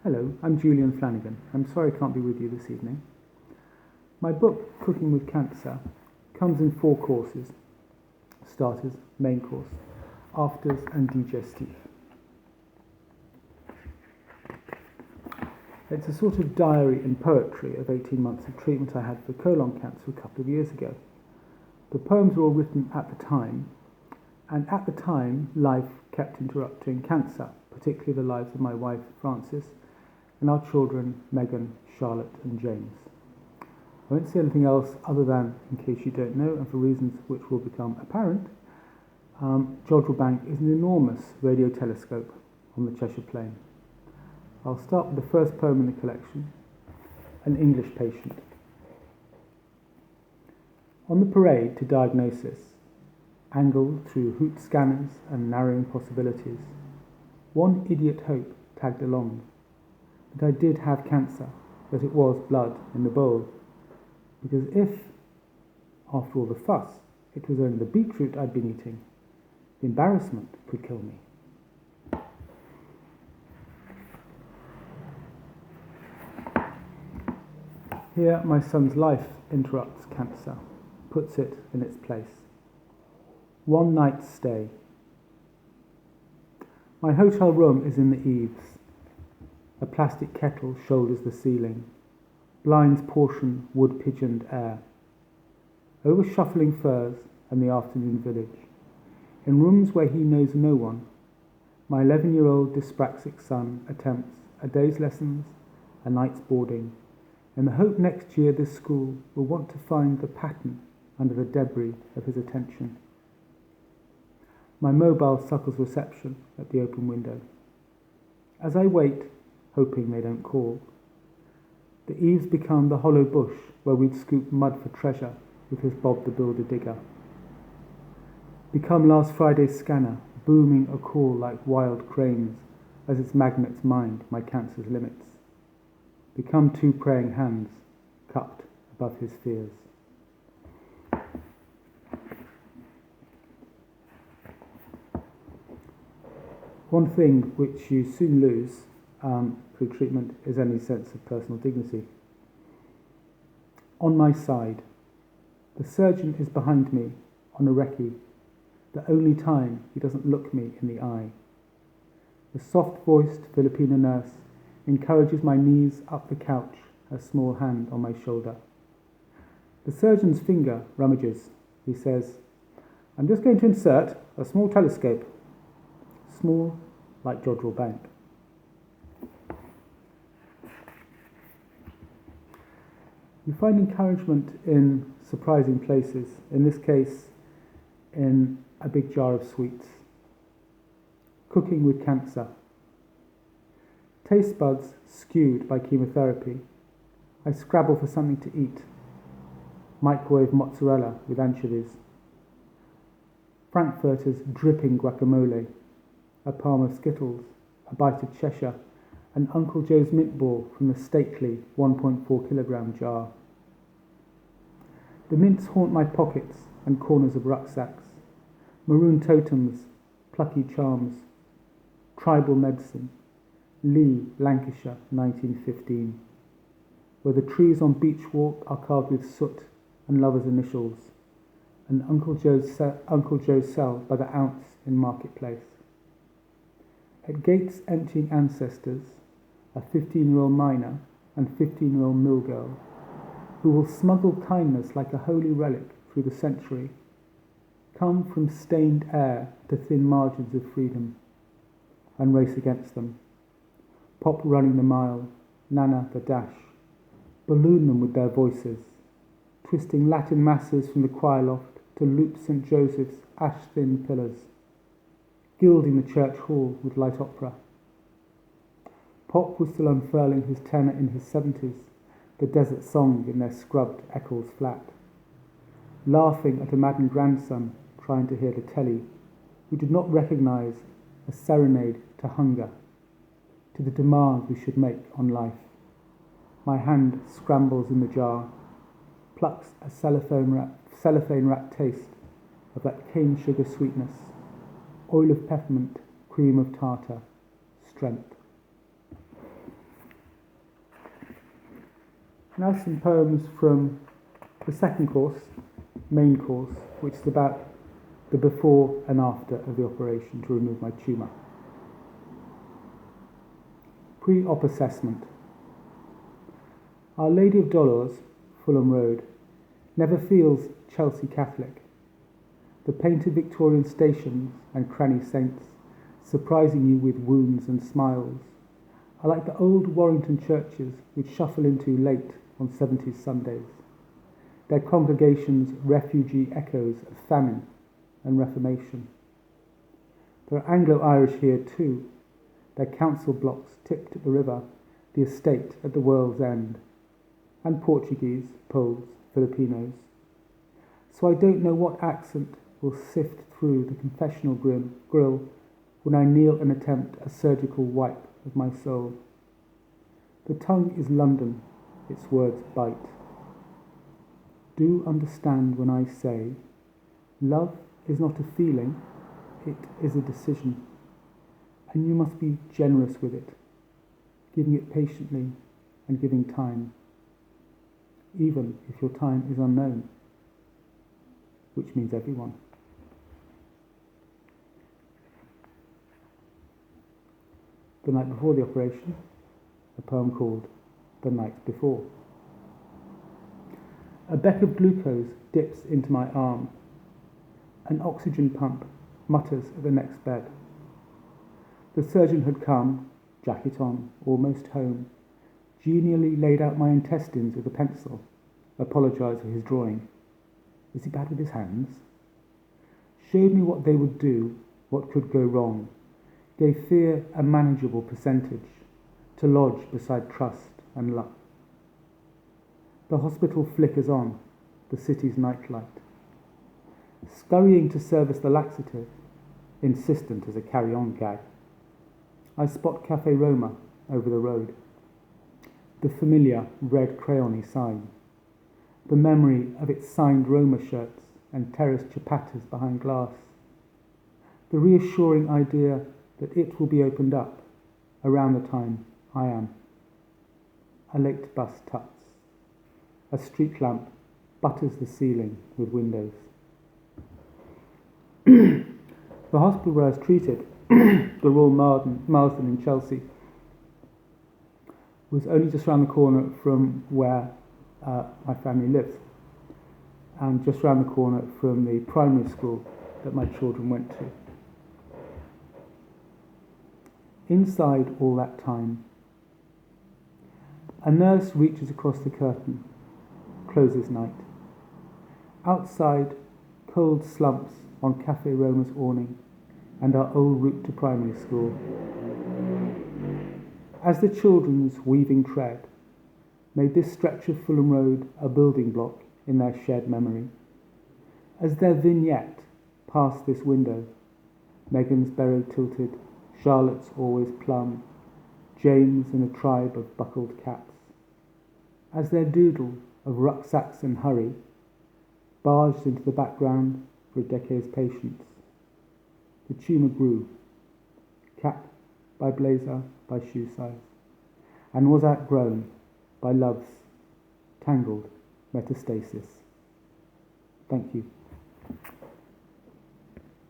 Hello, I'm Julian Flanagan. I'm sorry I can't be with you this evening. My book, Cooking with Cancer, comes in 4 courses: starters, main course, afters and digestif. It's a sort of diary and poetry of 18 months of treatment I had for colon cancer a couple of years ago. The poems were all written at the time, and at the time life kept interrupting cancer, particularly the lives of my wife Frances and our children Megan, Charlotte and James. I won't say anything else other than, in case you don't know, and for reasons which will become apparent, Jodrell Bank is an enormous radio telescope on the Cheshire Plain. I'll start with the first poem in the collection, An English Patient. On the parade to diagnosis, angled through hoot scanners and narrowing possibilities, one idiot hope tagged along, that I did have cancer, that it was blood in the bowl. Because if, after all the fuss, it was only the beetroot I'd been eating, the embarrassment could kill me. Here my son's life interrupts cancer, puts it in its place. One night's stay. My hotel room is in the eaves. A plastic kettle shoulders the ceiling. Blinds portion wood-pigeoned air. Over shuffling furs and the afternoon village, in rooms where he knows no one, my 11-year-old dyspraxic son attempts a day's lessons, a night's boarding, in the hope next year this school will want to find the pattern under the debris of his attention. My mobile suckles reception at the open window. As I wait, hoping they don't call, the eaves become the hollow bush where we'd scoop mud for treasure with his Bob the Builder digger. Become last Friday's scanner, booming a call like wild cranes as its magnets mind my cancer's limits. Become 2 praying hands, cupped above his fears. One thing which you soon lose through treatment is any sense of personal dignity. On my side, the surgeon is behind me on a recce, the only time he doesn't look me in the eye. The soft-voiced Filipino nurse encourages my knees up the couch, her small hand on my shoulder. The surgeon's finger rummages. He says, "I'm just going to insert a small telescope." Small like Jodrell Bank. You find encouragement in surprising places, in this case, in a big jar of sweets. Cooking with cancer. Taste buds skewed by chemotherapy, I scrabble for something to eat. Microwave mozzarella with anchovies. Frankfurter's dripping guacamole, a palm of Skittles, a bite of Cheshire, and Uncle Joe's mint ball from the stately 1.4 kilogram jar. The mints haunt my pockets and corners of rucksacks. Maroon totems, plucky charms, tribal medicine, Lee, Lancashire, 1915, where the trees on Beach Walk are carved with soot and lovers' initials, and Uncle Joe's cell by the ounce in Marketplace. At gates emptying ancestors, a 15-year-old miner and 15-year-old mill girl, who will smuggle kindness like a holy relic through the century, come from stained air to thin margins of freedom, and race against them. Pop running the mile, Nana the dash, balloon them with their voices, twisting Latin masses from the choir loft to loop St. Joseph's ash-thin pillars, gilding the church hall with light opera. Pop was still unfurling his tenor in his 70s, the desert song in their scrubbed Eccles flat, laughing at a maddened grandson trying to hear the telly, who did not recognise a serenade to hunger, to the demand we should make on life. My hand scrambles in the jar, plucks a cellophane-wrapped taste of that cane sugar sweetness, oil of peppermint, cream of tartar, strength. Now some poems from the second course, main course, which is about the before and after of the operation to remove my tumour. Pre-op assessment. Our Lady of Dolors, Fulham Road, never feels Chelsea Catholic. The painted Victorian stations and cranny saints surprising you with wounds and smiles are like the old Warrington churches which shuffle into late on 70s Sundays, their congregations refugee echoes of famine and Reformation. There are Anglo-Irish here too, their council blocks tipped at the river, the estate at the world's end, and Portuguese, Poles, Filipinos. So I don't know what accent will sift through the confessional grill when I kneel and attempt a surgical wipe of my soul. The tongue is London, its words bite. Do understand when I say, love is not a feeling, it is a decision, and you must be generous with it, giving it patiently and giving time, even if your time is unknown, which means everyone. The night before the operation, a poem called The Night Before. A beck of glucose dips into my arm. An oxygen pump mutters at the next bed. The surgeon had come, jacket on, almost home, genially laid out my intestines with a pencil, apologised for his drawing. Was he bad with his hands? Showed me what they would do, what could go wrong, gave fear a manageable percentage to lodge beside trust and luck. The hospital flickers on, the city's nightlight. Scurrying to service the laxative, insistent as a carry-on gag, I spot Cafe Roma over the road. The familiar red crayon-y sign, the memory of its signed Roma shirts and terraced chapatas behind glass, the reassuring idea that it will be opened up around the time I am. A late bus tuts. A street lamp butters the ceiling with windows. The hospital where I was treated, the Royal Marsden in Chelsea, was only just round the corner from where my family lives, and just round the corner from the primary school that my children went to. Inside all that time, a nurse reaches across the curtain, closes night. Outside, cold slumps on Cafe Roma's awning and our old route to primary school. As the children's weaving tread made this stretch of Fulham Road a building block in their shared memory, as their vignette passed this window, Megan's beret tilted, Charlotte's always plum, James in a tribe of buckled caps, as their doodle of rucksacks and hurry barged into the background for a decade's patience, the tumour grew, cap by blazer by shoe size, and was outgrown by love's tangled metastasis. Thank you.